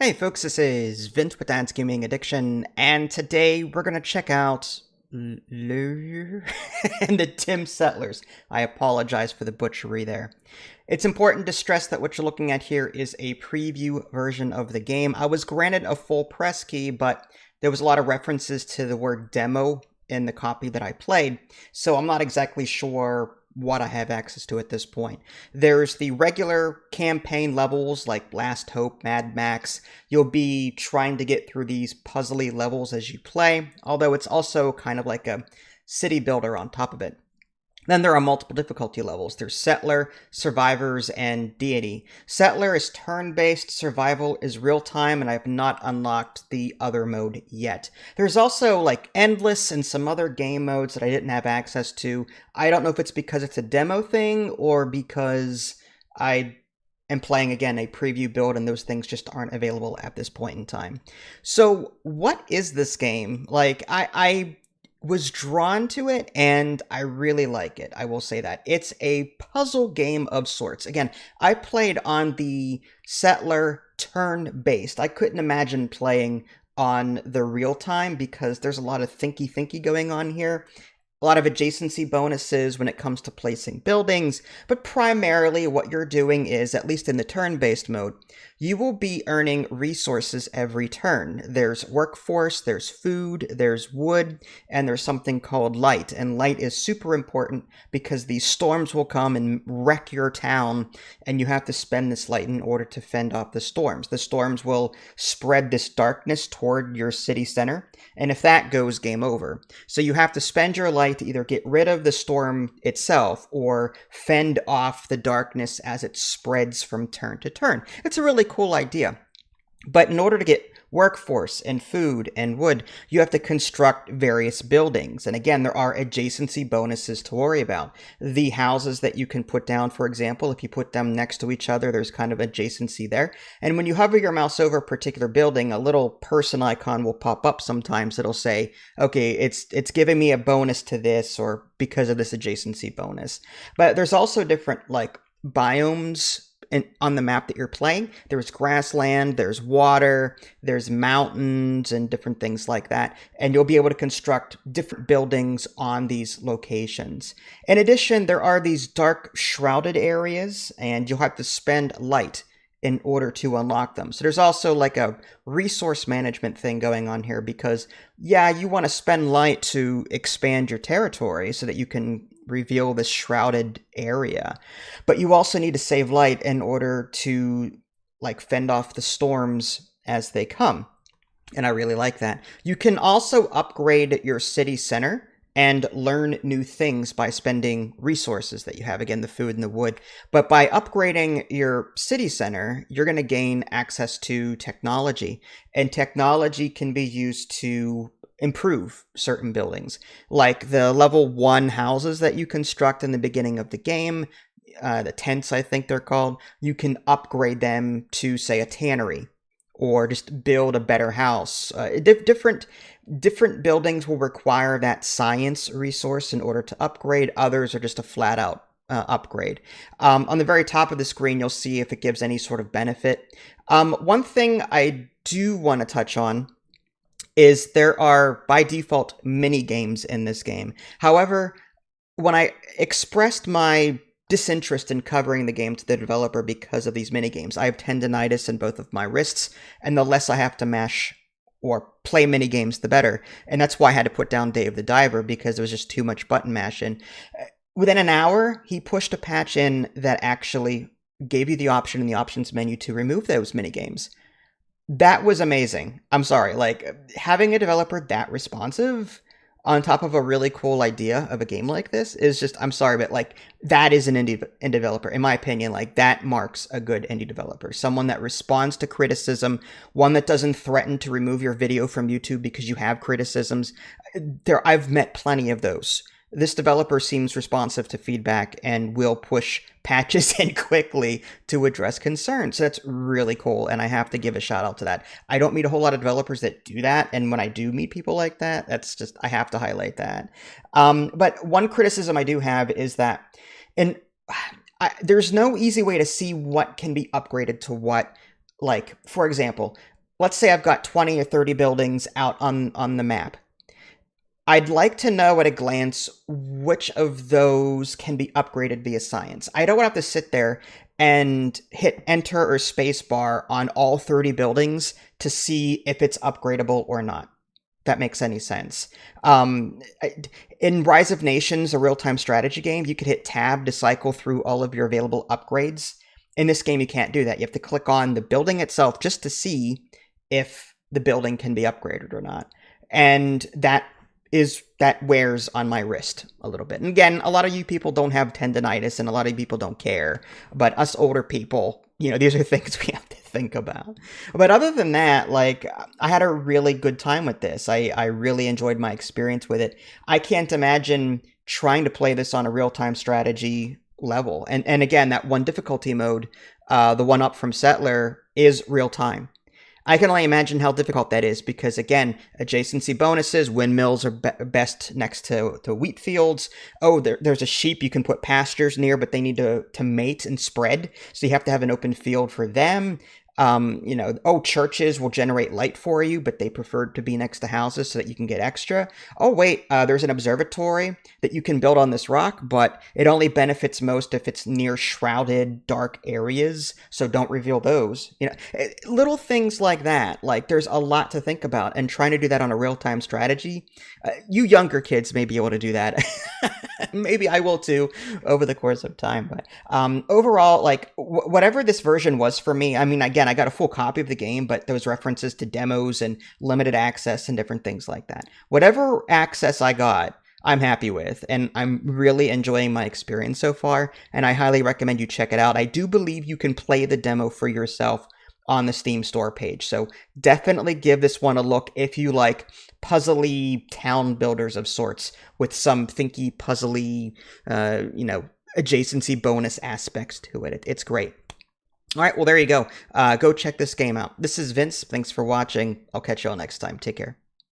Hey folks, this is Vint with Dad's Gaming Addiction, and today we're going to check out Lueur and the Tim Settlers. I apologize for the butchery there. It's important to stress that what you're looking at here is a preview version of the game. I was granted a full press key, but there was a lot of references to the word demo in the copy that I played, so I'm not exactly sure what I have access to at this point. There's the regular campaign levels like Last Hope, Mad Max. You'll be trying to get through these puzzly levels as you play, although it's also kind of like a city builder on top of it. Then there are multiple difficulty levels. There's Settler, Survivors, and Deity. Settler is turn-based, Survival is real-time, and I have not unlocked the other mode yet. There's also like Endless and some other game modes that I didn't have access to. I don't know if it's because it's a demo thing or because I am playing, again, a preview build and those things just aren't available at this point in time. So what is this game? Like, I was drawn to it and I really like it. I will say that. It's a puzzle game of sorts. Again, I played on the Settler turn-based. I couldn't imagine playing on the real time because there's a lot of thinky going on here. A lot of adjacency bonuses when it comes to placing buildings, but primarily what you're doing is, at least in the turn-based mode, you will be earning resources every turn. There's workforce, there's food, there's wood, and there's something called light. And light is super important because these storms will come and wreck your town, and you have to spend this light in order to fend off the storms. The storms will spread this darkness toward your city center, and if that goes, game over. So you have to spend your light to either get rid of the storm itself or fend off the darkness as it spreads from turn to turn. It's a really cool idea. But in order to get workforce and food and wood, you have to construct various buildings. And again, there are adjacency bonuses to worry about. The houses that you can put down, for example, if you put them next to each other, there's kind of adjacency there. And when you hover your mouse over a particular building, a little person icon will pop up sometimes. It'll say, okay, it's giving me a bonus to this or because of this adjacency bonus. But there's also different like biomes on the map that you're playing. There's grassland, there's water, there's mountains, and different things like that. And you'll be able to construct different buildings on these locations. In addition, there are these dark shrouded areas, and you'll have to spend light in order to unlock them. So there's also like a resource management thing going on here because, yeah, you want to spend light to expand your territory so that you can reveal this shrouded area. But you also need to save light in order to like fend off the storms as they come. And I really like that. You can also upgrade your city center and learn new things by spending resources that you have, again, the food and the wood. But by upgrading your city center, you're going to gain access to technology. And technology can be used to improve certain buildings, like the level 1 houses that you construct in the beginning of the game, the tents, I think they're called. You can upgrade them to, say, a tannery or just build a better house. Different buildings will require that science resource in order to upgrade. Others are just a flat out upgrade. On the very top of the screen, you'll see if it gives any sort of benefit. One thing I do want to touch on is there are, by default, mini games in this game. However, when I expressed my disinterest in covering the game to the developer because of these mini games, I have tendonitis in both of my wrists, and the less I have to mash or play mini games, the better. And that's why I had to put down Dave the Diver, because there was just too much button mashing. Within an hour, he pushed a patch in that actually gave you the option in the options menu to remove those mini games. That was amazing. I'm sorry, like, having a developer that responsive on top of a really cool idea of a game like this is just, I'm sorry, but like, that is an indie developer. In my opinion, like, that marks a good indie developer. Someone that responds to criticism, one that doesn't threaten to remove your video from YouTube because you have criticisms. I've met plenty of those. This developer seems responsive to feedback and will push patches in quickly to address concerns. So that's really cool, and I have to give a shout out to that. I don't meet a whole lot of developers that do that, and when I do meet people like that, that's just, I have to highlight that. But one criticism I do have is that, there's no easy way to see what can be upgraded to what. Like, for example, let's say I've got 20 or 30 buildings out on the map. I'd like to know at a glance which of those can be upgraded via science. I don't want to have to sit there and hit enter or spacebar on all 30 buildings to see if it's upgradable or not. If that makes any sense. In Rise of Nations, a real-time strategy game, you could hit tab to cycle through all of your available upgrades. In this game, you can't do that. You have to click on the building itself just to see if the building can be upgraded or not. And that wears on my wrist a little bit. And again, a lot of you people don't have tendonitis and a lot of people don't care. But us older people, these are things we have to think about. But other than that, like, I had a really good time with this. I really enjoyed my experience with it. I can't imagine trying to play this on a real-time strategy level. And again, that one difficulty mode, the one up from Settler, is real-time. I can only imagine how difficult that is because, again, adjacency bonuses, windmills are best next to wheat fields. Oh, there's a sheep you can put pastures near, but they need to mate and spread. So you have to have an open field for them. Churches will generate light for you, but they prefer to be next to houses so that you can get extra. Oh, wait, there's an observatory that you can build on this rock, but it only benefits most if it's near shrouded, dark areas, so don't reveal those. Little things like that. Like, there's a lot to think about, and trying to do that on a real-time strategy, you younger kids may be able to do that. Maybe I will too over the course of time. But overall, like, whatever this version was for me, I mean, again, I got a full copy of the game, but those references to demos and limited access and different things like that. Whatever access I got, I'm happy with, and I'm really enjoying my experience so far, and I highly recommend you check it out. I do believe you can play the demo for yourself on the Steam store page, so definitely give this one a look if you like puzzly town builders of sorts with some thinky, puzzly, adjacency bonus aspects to it. It's great. All right, well, there you go. Go check this game out. This is Vince. Thanks for watching. I'll catch you all next time. Take care.